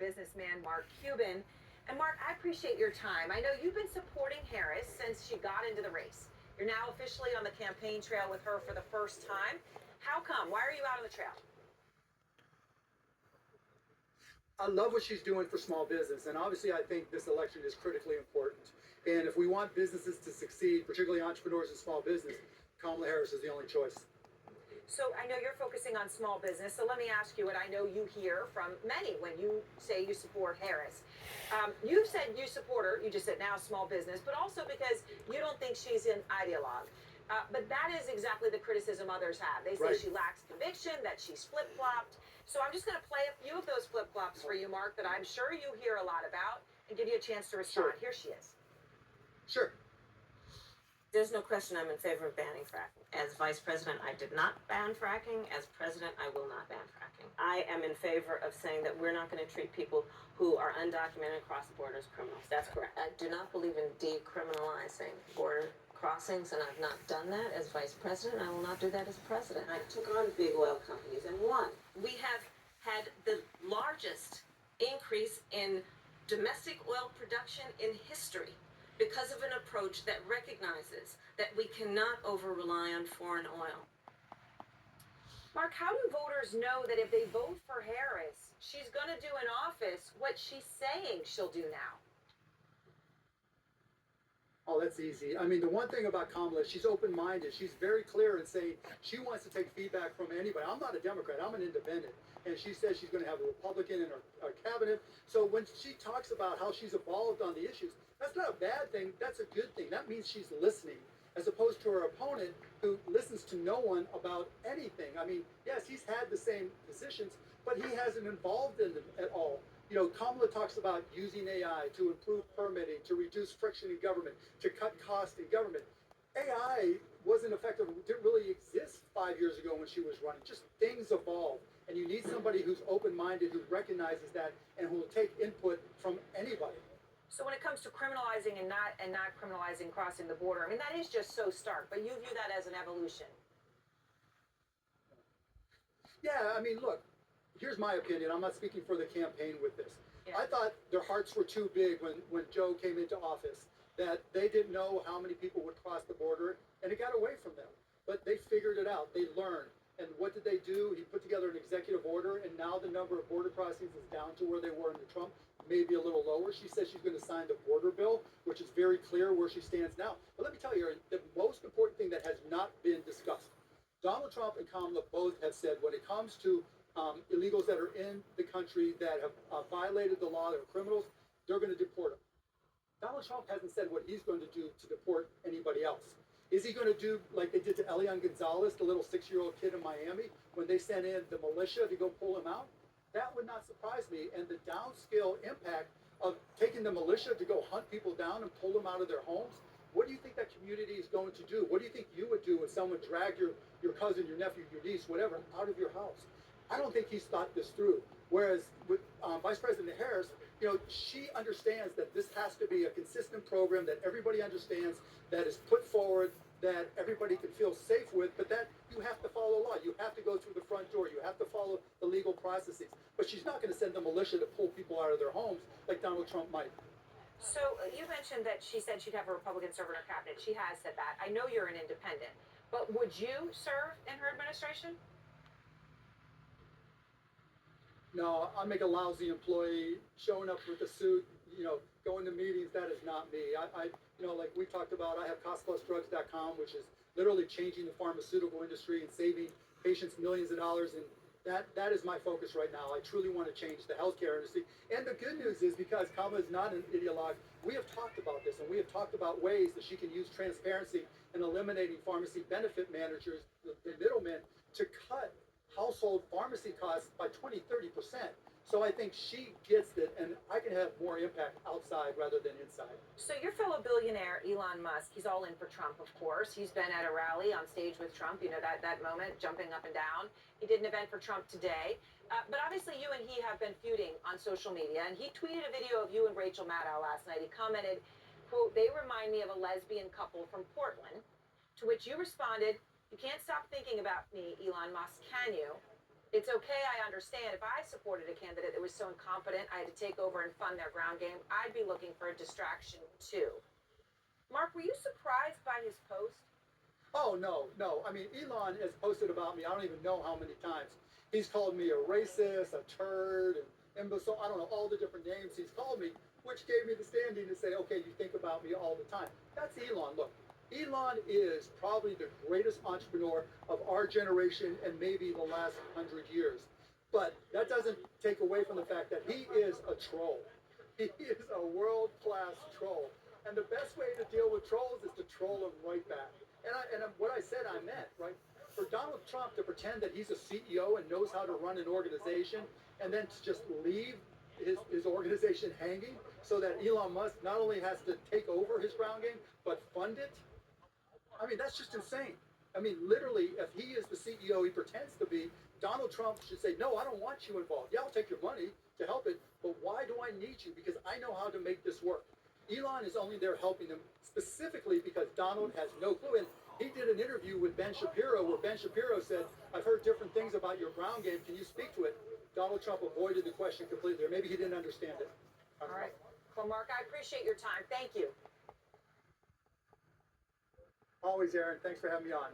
businessman Mark Cuban. And Mark, I appreciate your time. I know you've been supporting Harris since she got into the race. You're now officially on the campaign trail with her for the first time. How come? Why are you out on the trail? I love what she's doing for small business, and obviously I think this election is critically important. And if we want businesses to succeed, particularly entrepreneurs and small business, Kamala Harris is the only choice. So I know you're focusing on small business. So let me ask you what I know you hear from many when you say you support Harris. You've said you support her. You just said now small business, but also because you don't think she's an ideologue. But that is exactly the criticism others have. They say Right. she lacks conviction, that she's flip-flopped. So I'm just going to play a few of those flip-flops for you, Mark, that I'm sure you hear a lot about, and give you a chance to respond. Sure. Here she is. Sure. There's no question I'm in favor of banning fracking. As vice president, I did not ban fracking. As president, I will not ban fracking. I am in favor of saying that we're not going to treat people who are undocumented across the border as criminals. That's correct. I do not believe in decriminalizing border crossings, and I've not done that as vice president. I will not do that as president. I took on big oil companies and won. We have had the largest increase in domestic oil production in history because of an approach that recognizes that we cannot over-rely on foreign oil. Mark, how do voters know that if they vote for Harris, she's going to do in office what she's saying she'll do now? Oh, that's easy. I mean, the one thing about Kamala, she's open-minded. She's very clear in saying she wants to take feedback from anybody. I'm not a Democrat. I'm an independent. And she says she's going to have a Republican in her cabinet. So when she talks about how she's evolved on the issues, that's not a bad thing. That's a good thing. That means she's listening, as opposed to her opponent who listens to no one about anything. I mean, yes, he's had the same positions, but he hasn't involved in them at all. You know, Kamala talks about using AI to improve permitting, to reduce friction in government, to cut costs in government. AI wasn't effective, didn't really exist 5 years ago when she was running. Just things evolve. And you need somebody who's open-minded, who recognizes that, and who will take input from anybody. So when it comes to criminalizing and not criminalizing crossing the border, I mean, that is just so stark, but you view that as an evolution. Yeah, I mean, look, here's my opinion. I'm not speaking for the campaign with this. Yeah. I thought their hearts were too big when Joe came into office, that they didn't know how many people would cross the border, and it got away from them. But they figured it out. They learned. And what did they do? He put together an executive order, and now the number of border crossings is down to where they were under Trump, maybe a little lower. She says she's going to sign the border bill, which is very clear where she stands now. But let me tell you, the most important thing that has not been discussed, Donald Trump and Kamala both have said when it comes to illegals that are in the country that have violated the law, that are criminals, they're going to deport them. Donald Trump hasn't said what he's going to do to deport anybody else. Is he going to do like they did to Elian Gonzalez, the little 6-year-old kid in Miami, when they sent in the militia to go pull him out? That would not surprise me. And the downscale impact of taking the militia to go hunt people down and pull them out of their homes, what do you think that community is going to do? What do you think you would do if someone dragged your cousin, your nephew, your niece, whatever, out of your house? I don't think he's thought this through. Whereas with Vice President Harris, you know, she understands that this has to be a consistent program that everybody understands, that is put forward, that everybody can feel safe with, but that you have to follow law. You have to go through the front door. You have to follow the legal processes. But she's not going to send the militia to pull people out of their homes like Donald Trump might. So you mentioned that she said she'd have a Republican serve in her cabinet. She has said that. I know you're an independent, but would you serve in her administration? No, I'll make a lousy employee showing up with a suit, you know, going to meetings. That is not me. You know, like we talked about, I have costplusdrugs.com, which is literally changing the pharmaceutical industry and saving patients millions of dollars. And that is my focus right now. I truly want to change the healthcare industry. And the good news is, because Kamala is not an ideologue, we have talked about this, and we have talked about ways that she can use transparency and eliminating pharmacy benefit managers, the middlemen, to cut household pharmacy costs by 20-30%. So I think she gets it, and I can have more impact outside rather than inside. So your fellow billionaire Elon Musk, he's all in for Trump, of course. He's been at a rally on stage with Trump, you know, that moment, jumping up and down. He did an event for Trump today. But obviously you and he have been feuding on social media, and he tweeted a video of you and Rachel Maddow last night. He commented, quote, "They remind me of a lesbian couple from Portland," to which you responded, "You can't stop thinking about me, Elon Musk, can you?" It's okay, I understand. If I supported a candidate that was so incompetent, I had to take over and fund their ground game, I'd be looking for a distraction too. Mark, were you surprised by his post? Oh no, no. I mean, Elon has posted about me. I don't even know how many times. He's called me a racist, a turd, and imbecile. I don't know all the different names he's called me, which gave me the standing to say, okay, you think about me all the time. That's Elon. Look, Elon is probably the greatest entrepreneur of our generation and maybe the last 100 years. But that doesn't take away from the fact that he is a troll. He is a world-class troll. And the best way to deal with trolls is to troll them right back. And what I said, I meant, right? For Donald Trump to pretend that he's a CEO and knows how to run an organization and then to just leave his organization hanging so that Elon Musk not only has to take over his ground game, but fund it. I mean, that's just insane. I mean, literally, if he is the CEO he pretends to be, Donald Trump should say, no, I don't want you involved. Yeah, I'll take your money to help it, but why do I need you? Because I know how to make this work. Elon is only there helping them specifically because Donald has no clue. And he did an interview with Ben Shapiro where Ben Shapiro said, I've heard different things about your ground game. Can you speak to it? Donald Trump avoided the question completely, or maybe he didn't understand it. All right. Well, Mark, I appreciate your time. Thank you. Always, Aaron. Thanks for having me on.